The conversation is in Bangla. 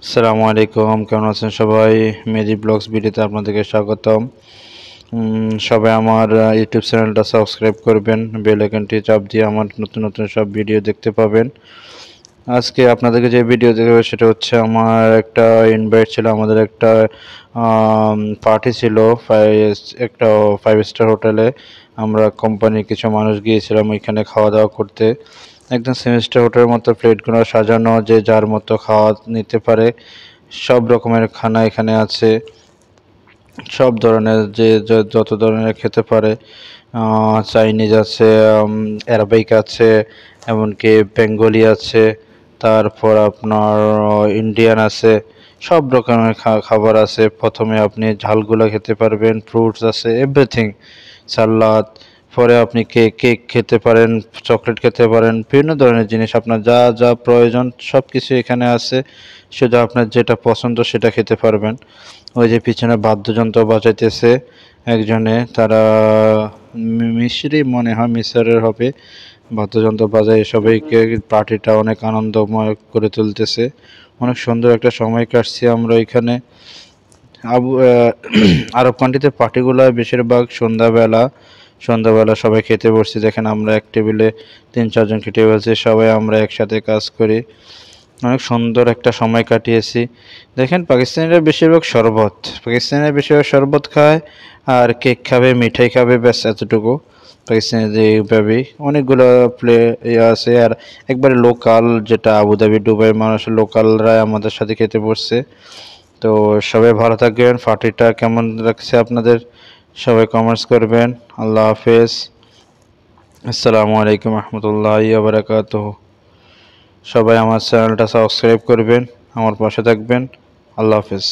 আসসালামু আলাইকুম, কেমন আছেন সবাই? মেজি ব্লগস ভিডিওতে আপনাদেরকে স্বাগতম। সবাই আমার ইউটিউব চ্যানেলটা সাবস্ক্রাইব করবেন, বেল আইকনটি চাপ দিয়ে আমার নতুন নতুন সব ভিডিও দেখতে পাবেন। আজকে আপনাদেরকে যে ভিডিও দেখাবো সেটা হচ্ছে আমার একটা ইনভাইট ছিল, আমাদের একটা পার্টি ছিল একটা 5 স্টার হোটেলে। আমরা কোম্পানির কিছু মানুষ গিয়েছিলাম ওইখানে খাওয়া দাওয়া করতে। একদম সেমিস্টার হোটেলের মতো প্লেটগুলো সাজানো, যে যার মতো খাওয়া নিতে পারে। সব রকমের খানা এখানে আছে, সব ধরনের যে যত ধরনের খেতে পারে। চাইনিজ আছে, অ্যারাবিক আছে, এমনকি বেঙ্গলি আছে, তারপর আপনার ইন্ডিয়ান আছে। সব রকমের খাবার আছে। প্রথমে আপনি ঝালগুলো খেতে পারবেন, ফ্রুটস আছে, এভরিথিং, সালাদ। পরে আপনি কেক খেতে পারেন, চকলেট খেতে পারেন, বিভিন্ন ধরনের জিনিস আপনার যা যা প্রয়োজন সব কিছু এখানে আছে। শুধু আপনার যেটা পছন্দ সেটা খেতে পারবেন। ওই যে পিছনে বাদ্যযন্ত্র বাজাইতেছে একজনে, তারা মিশরি মনে হয়, মিশরের হবে। বাদ্যযন্ত্র বাজায় সবাইকে পার্টিটা অনেক আনন্দময় করে তুলতেছে। অনেক সুন্দর একটা সময় কাটছি আমরা এখানে। আরব কান্ট্রিতে পার্টিগুলো বেশিরভাগ সন্ধ্যাবেলা সবাই খেতে বসছি। দেখেন আমরা এক টেবিলে 3-4 জন খেতে বসছি, সবাই আমরা একসাথে কাজ করি। অনেক সুন্দর একটা সময় কাটিয়েছি। দেখেন পাকিস্তানিরা বেশিরভাগ শরবত খায় আর কেক খাবে, মিঠাই খাবে, ব্যাস এতটুকু। পাকিস্তানিদের এইভাবেই অনেকগুলো আছে। আর একবারে লোকাল, যেটা আবুধাবি দুবাইয়ের মানুষ, লোকালরা আমাদের সাথে খেতে বসছে। তো সবাই ভালো থাকবেন। পার্টিটা কেমন লাগছে আপনাদের সবাই কমেন্টস করবেন। আল্লাহ হাফেজ। আসসালামু আলাইকুম রহমতুল্লাহি ওয়া বারাকাতুহু। সবাই আমার চ্যানেলটা সাবস্ক্রাইব করবেন, আমার পাশে থাকবেন। আল্লাহ হাফেজ।